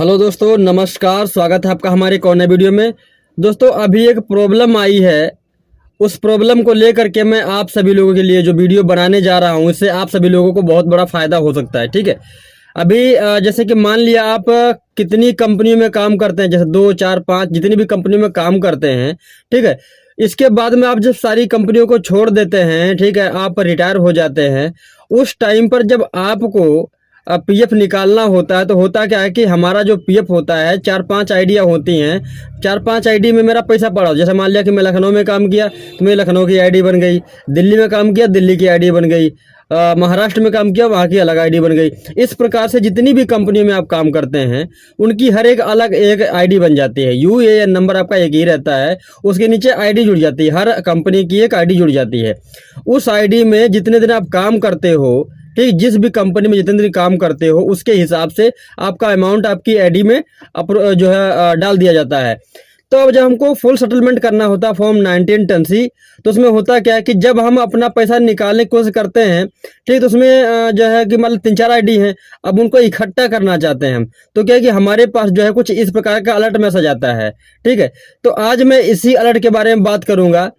Hello दोस्तों, नमस्कार। स्वागत है आपका हमारे एक और नए वीडियो में। दोस्तों, अभी एक प्रॉब्लम आई है। उस प्रॉब्लम को लेकर के मैं आप सभी लोगों के लिए जो वीडियो बनाने जा रहा हूं, इससे आप सभी लोगों को बहुत बड़ा फ़ायदा हो सकता है। ठीक है। अभी जैसे कि मान लिया आप कितनी कंपनियों में काम करते हैं, जैसे 2, 4, 5 जितनी भी कंपनियों में काम करते हैं। ठीक है। इसके बाद में आप जब सारी कंपनियों को छोड़ देते हैं, ठीक है, आप रिटायर हो जाते हैं। उस टाइम पर जब आपको पीएफ निकालना होता है, तो होता क्या है कि हमारा जो पीएफ होता है, 4-5 आइडिया होती हैं। 4-5 आईडी में मेरा पैसा पड़ा हो। जैसे मान लिया कि मैं लखनऊ में काम किया तो मेरी लखनऊ की आईडी बन गई। दिल्ली में काम किया, दिल्ली की आईडी बन गई। महाराष्ट्र में काम किया, वहाँ की अलग आईडी बन गई। इस प्रकार से जितनी भी कंपनियों में आप काम करते हैं, उनकी हर एक अलग एक आईडी बन जाती है। यूएएन नंबर आपका एक ही रहता है, उसके नीचे आईडी जुड़ जाती है। हर कंपनी की एक आईडी जुड़ जाती है। उस आईडी में जितने दिन आप काम करते हो, ठीक, जिस भी कंपनी में जितने दिन काम करते हो, उसके हिसाब से आपका अमाउंट आपकी आईडी में जो है डाल दिया जाता है। तो अब जब हमको फुल सेटलमेंट करना होता है फॉर्म 1910C, तो उसमें होता क्या है कि जब हम अपना पैसा निकालने की कोशिश करते हैं, ठीक, तो उसमें जो है कि मतलब 3-4 आईडी हैं। अब उनको इकट्ठा करना चाहते हैं हम, तो क्या है कि हमारे पास जो है कुछ इस प्रकार का अलर्ट मैसेज आता है। ठीक है। तो आज मैं इसी अलर्ट के बारे में बात करूंगा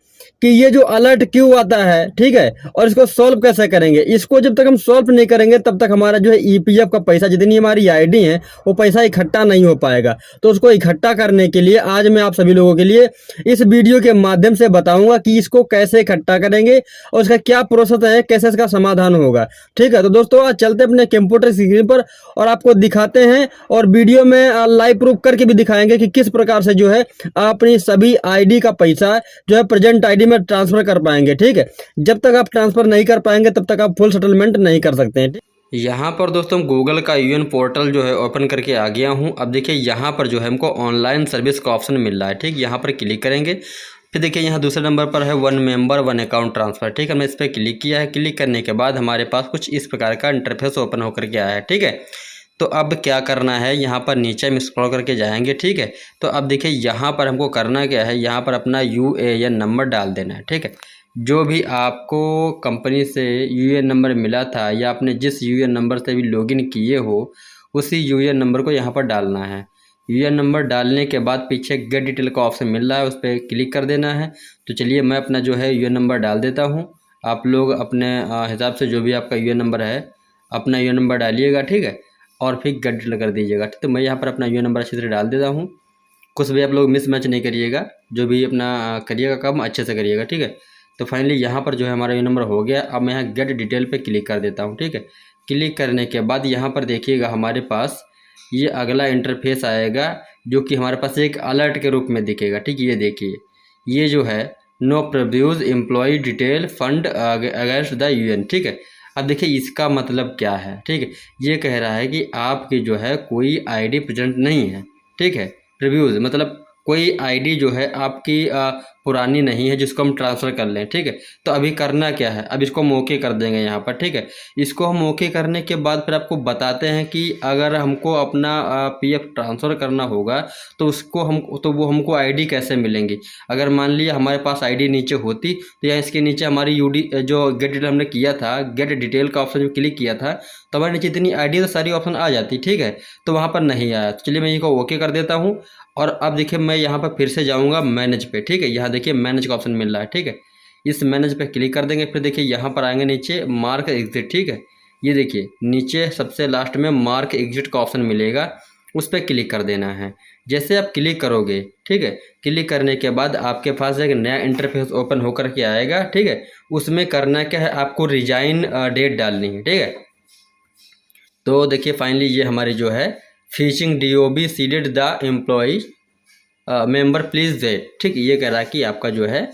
कि ये जो अलर्ट क्यों आता है, ठीक है, और इसको सॉल्व कैसे करेंगे। इसको जब तक हम सॉल्व नहीं करेंगे, तब तक हमारा जो है ईपीएफ का पैसा, जितनी हमारी आईडी है, वो पैसा इकट्ठा नहीं हो पाएगा। तो उसको इकट्ठा करने के लिए आज मैं आप सभी लोगों के लिए इस वीडियो के माध्यम से बताऊंगा कि इसको कैसे इकट्ठा करेंगे और इसका क्या प्रोसेस है, कैसे इसका समाधान होगा। ठीक है। तो दोस्तों, आज चलते अपने कंप्यूटर स्क्रीन पर और आपको दिखाते हैं, और वीडियो में लाइव प्रूफ करके भी दिखाएंगे कि किस प्रकार से जो है अपनी सभी आईडी का पैसा जो है प्रेजेंट आईडी में ट्रांसफर कर पाएंगे। ठीक है। जब तक आप ट्रांसफर नहीं कर पाएंगे, तब तक आप फुल सेटलमेंट नहीं कर सकते हैं। यहाँ पर दोस्तों गूगल का यूएन पोर्टल जो है ओपन करके आ गया हूँ। अब देखिए यहाँ पर जो है हमको ऑनलाइन सर्विस का ऑप्शन मिल रहा है। ठीक, यहाँ पर क्लिक करेंगे। फिर देखिए यहाँ दूसरे नंबर पर है 1 मेंबर 1 अकाउंट ट्रांसफ़र। ठीक है, हमने इस पर क्लिक किया है। क्लिक करने के बाद हमारे पास कुछ इस प्रकार का इंटरफेस ओपन होकर के आया है। ठीक है। तो अब क्या करना है, यहाँ पर नीचे में स्क्रॉल करके जाएंगे। ठीक है। तो अब देखिए यहाँ पर हमको करना क्या है, यहाँ पर अपना यूएएन नंबर डाल देना है। ठीक है। जो भी आपको कंपनी से यूएएन नंबर मिला था, या आपने जिस यूएएन नंबर से भी लॉगिन किए हो, उसी यूएएन नंबर को यहाँ पर डालना है। यूएएन नंबर डालने के बाद पीछे गेट डिटेल का ऑप्शन मिल रहा है, उस पर क्लिक कर देना है। तो चलिए मैं अपना जो है यूएएन नंबर डाल देता हूँ। आप लोग अपने हिसाब से जो भी आपका यूएएन नंबर है, अपना यूएएन नंबर डालिएगा। ठीक है। और फिर गेट डिटेल कर दीजिएगा। तो मैं यहाँ पर अपना यूएएन नंबर अच्छे से डाल देता हूँ। कुछ भी आप लोग मिसमैच नहीं करिएगा, जो भी अपना करिएगा काम अच्छे से करिएगा। ठीक है। तो फाइनली यहाँ पर जो है हमारा ये नंबर हो गया। अब मैं यहाँ गेट डिटेल पे क्लिक कर देता हूँ। ठीक है। क्लिक करने के बाद यहाँ पर देखिएगा हमारे पास ये अगला इंटरफेस आएगा, जो कि हमारे पास एक अलर्ट के रूप में दिखेगा। ठीक, ये देखिए, ये जो है no produce employ detail fund against the UN. ठीक है। अब देखिए इसका मतलब क्या है। ठीक है। ये कह रहा है कि आपकी जो है कोई आईडी प्रेजेंट नहीं है। ठीक है। प्रीव्यूज मतलब कोई आईडी जो है आपकी पुरानी नहीं है, जिसको हम ट्रांसफ़र कर लें। ठीक है। तो अभी करना क्या है, अब इसको हम ओके कर देंगे यहाँ पर। ठीक है। इसको हम ओके करने के बाद फिर आपको बताते हैं कि अगर हमको अपना पीएफ ट्रांसफ़र करना होगा, तो वो हमको आईडी कैसे मिलेंगी। अगर मान लिया हमारे पास आईडी नीचे होती, तो यहाँ इसके नीचे हमारी यूडी जो गेट डिटेल हमने किया था, गेट डिटेल का ऑप्शन जो क्लिक किया था, तो हमारे नीचे इतनी आईडी तो सारी ऑप्शन आ जाती। ठीक है। तो वहाँ पर नहीं आया। तो चलिए मैं इसको ओके कर देता हूँ। और अब देखिए मैं यहाँ पर फिर से जाऊँगा मैनेज पे। ठीक है। यहाँ देखिए मैनेज का ऑप्शन मिल रहा है। ठीक है। इस मैनेज पे क्लिक कर देंगे। फिर देखिए यहाँ पर आएंगे नीचे मार्क एग्जिट। ठीक है। ये देखिए नीचे सबसे लास्ट में मार्क एग्जिट का ऑप्शन मिलेगा, उस पर क्लिक कर देना है। जैसे आप क्लिक करोगे, ठीक है, क्लिक करने के बाद आपके पास एक नया इंटरफेस ओपन होकर के आएगा। ठीक है। उसमें करना क्या है, आपको रिजाइन डेट डालनी है। ठीक है। तो देखिए फाइनली ये हमारी जो है fishing DOB seeded the employ member please दे। ठीक, ये कह रहा है कि आपका जो है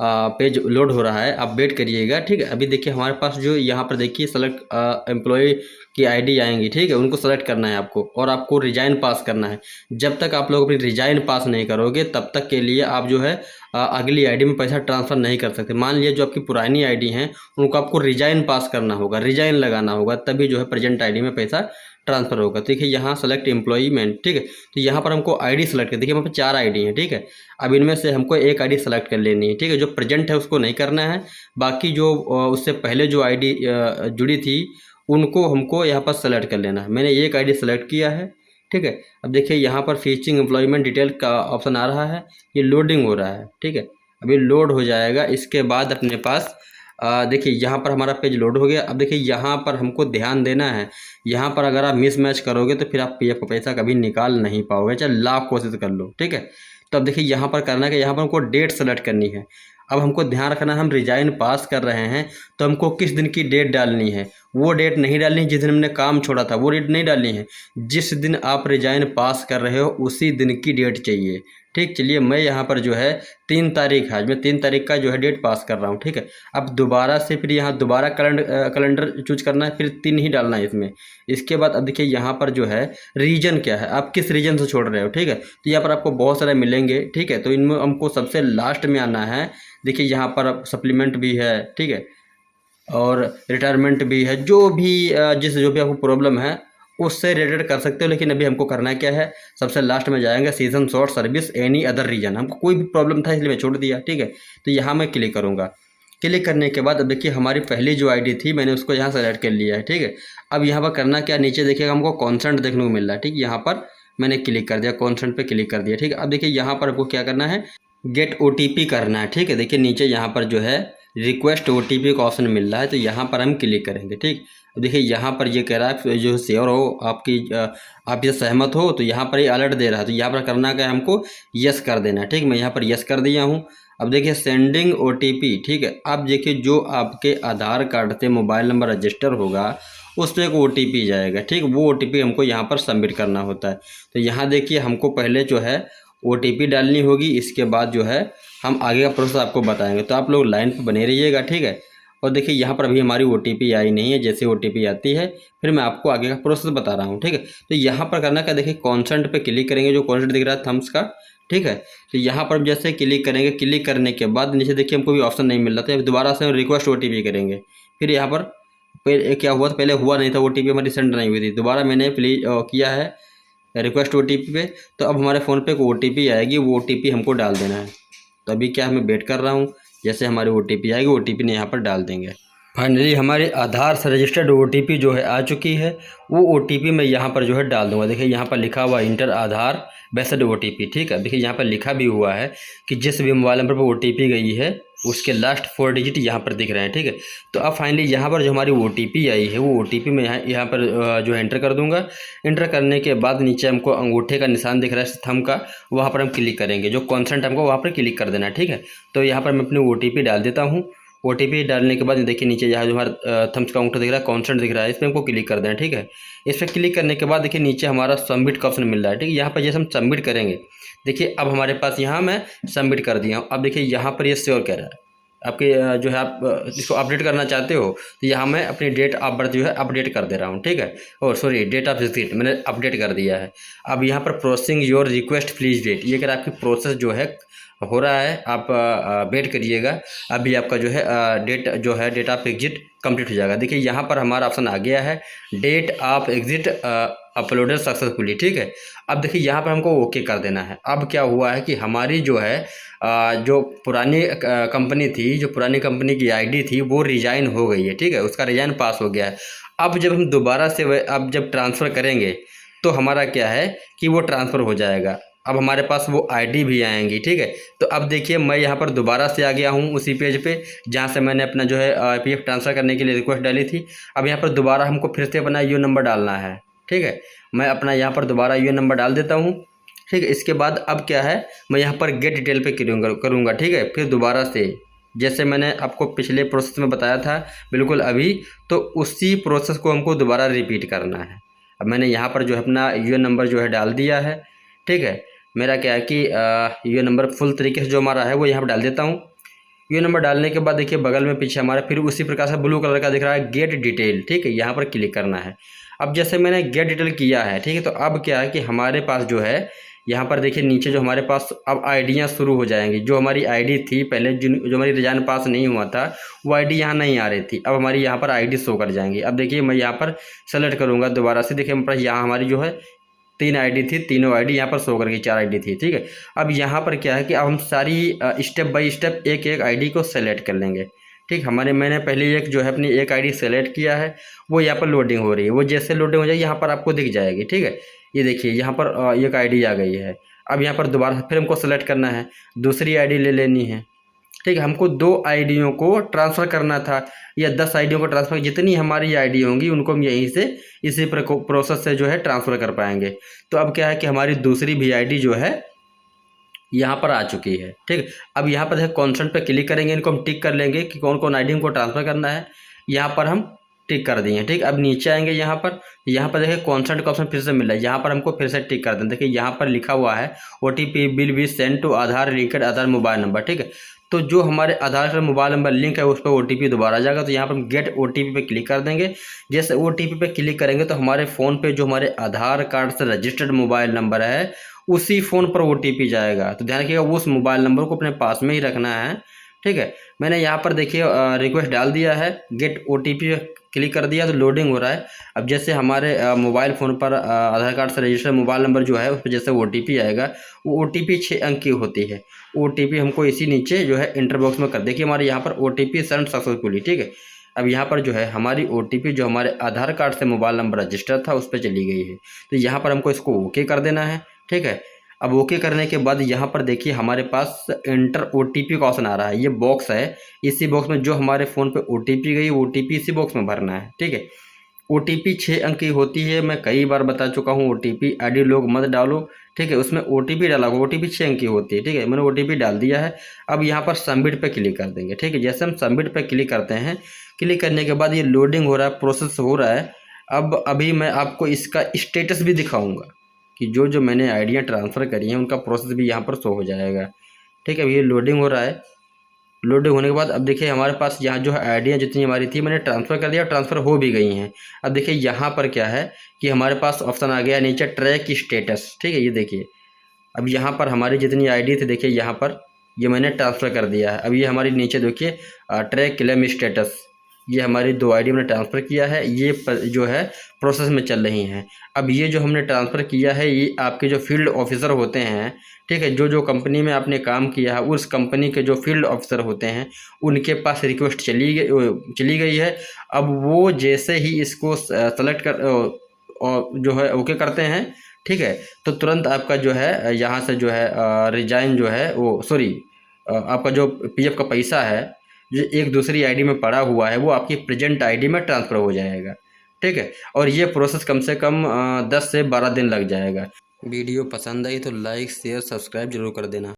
पेज लोड हो रहा है, आप वेट करिएगा। ठीक है। अभी देखिए हमारे पास जो यहाँ पर देखिए सेलेक्ट एम्प्लॉय की आईडी आएंगी। ठीक है। उनको सेलेक्ट करना है आपको, और आपको रिजाइन पास करना है। जब तक आप लोग अपनी रिजाइन पास नहीं करोगे, तब तक के लिए आप जो है अगली आईडी में पैसा ट्रांसफ़र नहीं कर सकते। मान लिया जो आपकी पुरानी आईडी हैं, उनको आपको रिजाइन पास करना होगा, रिजाइन लगाना होगा, तभी जो है प्रेजेंट आईडी में पैसा ट्रांसफ़र होगा। तो देखिए यहाँ सेलेक्ट एम्प्लॉयमेंट। ठीक है। तो यहाँ पर हमको आईडी सेलेक्ट कर, देखिए हमारे पास 4 आईडी हैं। ठीक है। अब इनमें से हमको एक आईडी सेलेक्ट कर लेनी है। ठीक है। जो प्रेजेंट है उसको नहीं करना है, बाकी जो उससे पहले जो आईडी जुड़ी थी, उनको हमको यहाँ पर सेलेक्ट कर लेना है। मैंने एक आईडी सेलेक्ट किया है। ठीक है। अब देखिए यहाँ पर फीचिंग एम्प्लॉयमेंट डिटेल का ऑप्शन आ रहा है, ये लोडिंग हो रहा है, ठीक है। अभी लोड हो जाएगा, इसके बाद अपने पास देखिए यहाँ पर हमारा पेज लोड हो गया। अब देखिए यहाँ पर हमको ध्यान देना है, यहाँ पर अगर आप मिसमैच करोगे तो फिर आप पीएफ का पैसा कभी निकाल नहीं पाओगे, चाहे लाख कोशिश कर लो, ठीक है। तो अब देखिए यहाँ पर करना है कि यहाँ पर हमको डेट सेलेक्ट करनी है। अब हमको ध्यान रखना है, हम रिजाइन पास कर रहे हैं तो हमको किस दिन की डेट डालनी है। वो डेट नहीं डालनी है जिस दिन हमने काम छोड़ा था, वो डेट नहीं डालनी है। जिस दिन आप रिजाइन पास कर रहे हो उसी दिन की डेट चाहिए, ठीक। चलिए मैं यहाँ पर जो है 3 तारीख, आज मैं 3 तारीख का जो है डेट पास कर रहा हूँ, ठीक है। अब दोबारा से फिर यहाँ दोबारा कैलेंडर चूज करना है, फिर 3 ही डालना है इसमें। इसके बाद अब देखिए यहाँ पर जो है रीजन क्या है, आप किस रीजन से छोड़ रहे हो, ठीक है। तो यहाँ पर आपको बहुत सारे मिलेंगे, ठीक है। तो इनमें हमको सबसे लास्ट में आना है। देखिए यहाँ पर सप्लीमेंट भी है, ठीक है, और रिटायरमेंट भी है। जो भी जो भी आपको प्रॉब्लम है उससे रिलेटेड कर सकते हो, लेकिन अभी हमको करना क्या है, सबसे लास्ट में जाएंगे season short service any other reason. हमको कोई भी प्रॉब्लम था इसलिए मैं छोड़ दिया, ठीक है। तो यहाँ मैं क्लिक करूँगा। क्लिक करने के बाद अब देखिए हमारी पहली जो आईडी थी मैंने उसको यहाँ सेलेक्ट कर लिया है, ठीक है। अब यहाँ पर करना क्या, नीचे देखिएगा हमको कॉन्सेंट देखने को मिल रहा है, ठीक। यहाँ पर मैंने क्लिक कर दिया, कॉन्सेंट पे क्लिक कर दिया, ठीक है। अब देखिए यहाँ पर आपको क्या करना है, गेट OTP करना है, ठीक है। देखिए नीचे यहाँ पर जो है रिक्वेस्ट OTP का ऑप्शन मिल रहा है, तो यहाँ पर हम क्लिक करेंगे, ठीक। देखिए यहाँ पर ये कह रहा है जो श्योर हो आपकी, आप ये सहमत हो, तो यहाँ पर ये अलर्ट दे रहा है। तो यहाँ पर करना क्या है, हमको यस कर देना है, ठीक। मैं यहाँ पर यस कर दिया हूँ। अब देखिए सेंडिंग OTP, ठीक है। अब देखिए जो आपके आधार कार्ड से मोबाइल नंबर रजिस्टर होगा उस पर एक OTP जाएगा, ठीक। वो OTP हमको यहाँ पर सबमिट करना होता है। तो यहाँ देखिए हमको पहले जो है OTP डालनी होगी, इसके बाद जो है हम आगे का प्रोसेस आपको बताएंगे। तो आप लोग लाइन पर बने रहिएगा, ठीक है। और देखिए यहाँ पर अभी हमारी OTP आई नहीं है, जैसे OTP आती है फिर मैं आपको आगे का प्रोसेस बता रहा हूँ, ठीक है। तो यहाँ पर करना क्या, देखिए कॉन्सेंट पे क्लिक करेंगे, जो कॉन्सेंट दिख रहा है थम्स का, ठीक है। तो यहाँ पर जैसे क्लिक करेंगे, क्लिक करने के बाद नीचे देखिए हमको भी ऑप्शन नहीं मिल रहा था, दोबारा से रिक्वेस्ट OTP करेंगे। फिर यहाँ पर पहले क्या हुआ, पहले हुआ नहीं था, OTP हमारी सेंड नहीं हुई थी। दोबारा मैंने प्लीज किया है रिक्वेस्ट OTP पे, तो अब हमारे फ़ोन पे एक OTP आएगी, वो OTP हमको डाल देना है। तो अभी क्या मैं वेट कर रहा हूँ, जैसे हमारी OTP आएगी OTP ने यहाँ पर डाल देंगे। फाइनली हमारे आधार से रजिस्टर्ड OTP जो है आ चुकी है, वो OTP मैं यहाँ पर जो है डाल दूँगा। देखिए यहाँ पर लिखा हुआ इंटर आधार बेस्ड OTP, ठीक है। देखिए यहाँ पर लिखा भी हुआ है कि जिस भी मोबाइल नंबर पर OTP गई है उसके लास्ट 4 डिजिट यहाँ पर दिख रहे हैं, ठीक है। तो अब फाइनली यहाँ पर जो हमारी OTP आई है वो OTP मैं यहाँ पर जो है एंटर कर दूँगा। एंटर करने के बाद नीचे हमको अंगूठे का निशान दिख रहा है थंब का, वहाँ पर हम क्लिक करेंगे, जो कॉन्सेंट हमको वहाँ पर क्लिक कर देना है, ठीक है। तो यहाँ पर मैं अपनी OTP डाल देता हूँ। OTP डालने के बाद देखिए नीचे यहाँ जो हमारा थम्स का अंगूठा दिख रहा है, कॉन्सेंट दिख रहा है, इस पर हमको क्लिक कर देना है, ठीक है। इस पर क्लिक करने के बाद देखिए नीचे हमारा सबमिट का ऑप्शन मिल रहा है, ठीक है। यहाँ पर जैसे हम सबमिट करेंगे, देखिए अब हमारे पास यहाँ मैं सबमिट कर दिया हूँ। अब देखिए यहाँ पर ये श्योर कह रहा है आपके जो है आप इसको अपडेट करना चाहते हो, तो यहाँ मैं अपनी डेट ऑफ बर्थ जो है अपडेट कर दे रहा हूँ, ठीक है। और सॉरी डेट ऑफ विजिट मैंने अपडेट कर दिया है। अब यहाँ पर processing your request please date, ये अगर आपकी प्रोसेस जो है हो रहा है, आप वेट करिएगा। अभी आपका जो है डेट ऑफ एग्जिट कंप्लीट हो जाएगा। देखिए यहाँ पर हमारा ऑप्शन आ गया है date of exit uploaded successfully, ठीक है। अब देखिए यहाँ पर हमको ओके कर देना है। अब क्या हुआ है कि हमारी जो है जो पुरानी कंपनी थी, जो पुरानी कंपनी की आईडी थी वो रिजाइन हो गई है, ठीक है। उसका रिजाइन पास हो गया है। अब जब हम दोबारा से अब जब ट्रांसफ़र करेंगे तो हमारा क्या है कि वो ट्रांसफ़र हो जाएगा। अब हमारे पास वो आईडी भी आएंगी, ठीक है। तो अब देखिए मैं यहाँ पर दोबारा से आ गया हूँ उसी पेज पे जहाँ से मैंने अपना जो है PF ट्रांसफ़र करने के लिए रिक्वेस्ट डाली थी। अब यहाँ पर दोबारा हमको फिर से अपना यूएन नंबर डालना है, ठीक है। मैं अपना यहाँ पर दोबारा यूएन नंबर डाल देता हूँ, ठीक है। इसके बाद अब क्या है, मैं यहाँ पर गेट डिटेल पे करूँगा, ठीक है। फिर दोबारा से जैसे मैंने आपको पिछले प्रोसेस में बताया था बिल्कुल अभी, तो उसी प्रोसेस को हमको दोबारा रिपीट करना है। अब मैंने यहाँ पर जो है अपना यूएन नंबर जो है डाल दिया है, ठीक है। मेरा क्या है कि यूएन नंबर फुल तरीके से जो हमारा है वो यहाँ पर डाल देता हूँ। यूएन नंबर डालने के बाद देखिए बगल में पीछे हमारा फिर उसी प्रकार से ब्लू कलर का दिख रहा है गेट डिटेल, ठीक है। यहाँ पर क्लिक करना है। अब जैसे मैंने गेट डिटेल किया है, ठीक है, तो अब क्या है कि हमारे पास जो है यहाँ पर देखिए नीचे जो हमारे पास अब आईडियाँ शुरू हो जाएंगी। जो हमारी आईडी थी पहले जो हमारी रिजाइन पास नहीं हुआ था वो आईडी यहाँ नहीं आ रही थी, अब हमारी यहाँ पर आईडी शो कर जाएंगी। अब देखिए मैं यहाँ पर सेलेक्ट करूँगा दोबारा से, देखिए मेरे पास यहाँ हमारी जो है 3 आईडी थी, तीनों आईडी यहाँ पर शो करके 4 आईडी थी, ठीक है। अब यहाँ पर क्या है कि अब हम सारी स्टेप बाय स्टेप एक एक आईडी को सेलेक्ट कर लेंगे, ठीक। मैंने पहले एक जो है अपनी एक आईडी सेलेक्ट किया है, वो यहाँ पर लोडिंग हो रही है। वो जैसे लोडिंग हो जाएगी यहाँ पर आपको दिख जाएगी, ठीक है। ये देखिए यहाँ पर एक आईडी आ गई है। अब यहाँ पर दोबारा फिर हमको सेलेक्ट करना है, दूसरी आईडी ले लेनी है। ठीक है, हमको 2 आईडियों को ट्रांसफ़र करना था या 10 आईडियों को ट्रांसफ़र, जितनी हमारी आईडी होंगी उनको हम यहीं से इसी प्रोसेस से जो है ट्रांसफ़र कर पाएंगे। तो अब क्या है कि हमारी दूसरी भी आईडी जो है यहाँ पर आ चुकी है। ठीक, अब यहाँ पर देखिए कॉन्सेंट पे क्लिक करेंगे, इनको हम टिक कर लेंगे कि कौन कौन आईडी हमको ट्रांसफ़र करना है। यहाँ पर हम टिक कर दिए। ठीक, अब नीचे आएंगे, यहाँ पर देखिए कॉन्सेंट का ऑप्शन फिर से मिल रहा है, यहाँ पर हमको फिर से टिक कर दें। देखिए यहाँ पर लिखा हुआ है OTP will be send to Aadhaar linked Aadhaar mobile number. ठीक है, तो जो हमारे आधार का मोबाइल नंबर लिंक है उस पर OTP दोबारा आ जाएगा। तो यहाँ पर हम गेट OTP पे क्लिक कर देंगे। जैसे OTP पे क्लिक करेंगे तो हमारे फ़ोन पे जो हमारे आधार कार्ड से रजिस्टर्ड मोबाइल नंबर है उसी फ़ोन पर OTP जाएगा। तो ध्यान रखिएगा उस मोबाइल नंबर को अपने पास में ही रखना है। ठीक है, मैंने यहाँ पर देखिए रिक्वेस्ट डाल दिया है, गेट OTP क्लिक कर दिया तो लोडिंग हो रहा है। अब जैसे हमारे मोबाइल फ़ोन पर आधार कार्ड से रजिस्टर्ड मोबाइल नंबर जो है उस पर जैसे OTP आएगा, वो OTP 6 अंक की होती है। OTP हमको इसी नीचे जो है इंटर बॉक्स में कर देखिए हमारे यहाँ पर OTP सेंड सक्सेसफुली। ठीक है, अब यहाँ पर जो है हमारी OTP जो हमारे आधार कार्ड से मोबाइल नंबर रजिस्टर था उस पर चली गई है। तो यहाँ पर हमको इसको ओके कर देना है। ठीक है, अब ओके करने के बाद यहाँ पर देखिए हमारे पास एंटर OTP का ऑप्शन आ रहा है, ये बॉक्स है। इसी बॉक्स में जो हमारे फ़ोन पे OTP गई OTP इसी बॉक्स में भरना है। ठीक है, OTP 6 अंक की होती है, मैं कई बार बता चुका हूँ। OTP आईडी लोग मत डालो। ठीक है, उसमें OTP डाला होगा, OTP 6 अंक की होती है। ठीक है, मैंने OTP डाल दिया है। अब यहाँ पर सबमिट पे क्लिक कर देंगे। ठीक है, जैसे हम सबमिट पे क्लिक करते हैं, क्लिक करने के बाद ये लोडिंग हो रहा है, प्रोसेस हो रहा है। अब अभी मैं आपको इसका स्टेटस भी दिखाऊँगा कि जो मैंने आइडिया ट्रांसफ़र करी हैं उनका प्रोसेस भी यहाँ पर शो हो जाएगा। ठीक है, अभी ये लोडिंग हो रहा है। लोडिंग होने के बाद अब देखिए हमारे पास यहाँ जो है आइडिया जितनी हमारी थी मैंने ट्रांसफ़र कर दिया, ट्रांसफ़र हो भी गई हैं। अब देखिए यहाँ पर क्या है कि हमारे पास ऑप्शन आ गया नीचे ट्रैक स्टेटस। ठीक है, ये देखिए अब यहाँ पर हमारी जितनी आईडी थी देखिए यहाँ पर ये मैंने ट्रांसफ़र कर दिया है। अब ये हमारी नीचे देखिए ट्रैक क्लेम स्टेटस, ये हमारी 2 आईडी हमने ट्रांसफ़र किया है, ये जो है प्रोसेस में चल रही हैं। अब ये जो हमने ट्रांसफ़र किया है ये आपके जो फील्ड ऑफिसर होते हैं, ठीक है, जो कंपनी में आपने काम किया है उस कंपनी के जो फील्ड ऑफिसर होते हैं उनके पास रिक्वेस्ट चली गई है। अब वो जैसे ही इसको सेलेक्ट कर और जो है ओके करते हैं, ठीक है, तो तुरंत आपका जो है यहाँ से जो है रिजाइन जो है वो सॉरी आपका जो PF का पैसा है जो एक दूसरी आईडी में पड़ा हुआ है वो आपकी प्रेजेंट आईडी में ट्रांसफ़र हो जाएगा। ठीक है, और ये प्रोसेस कम से कम 10 से 12 दिन लग जाएगा। वीडियो पसंद आई तो लाइक शेयर सब्सक्राइब जरूर कर देना।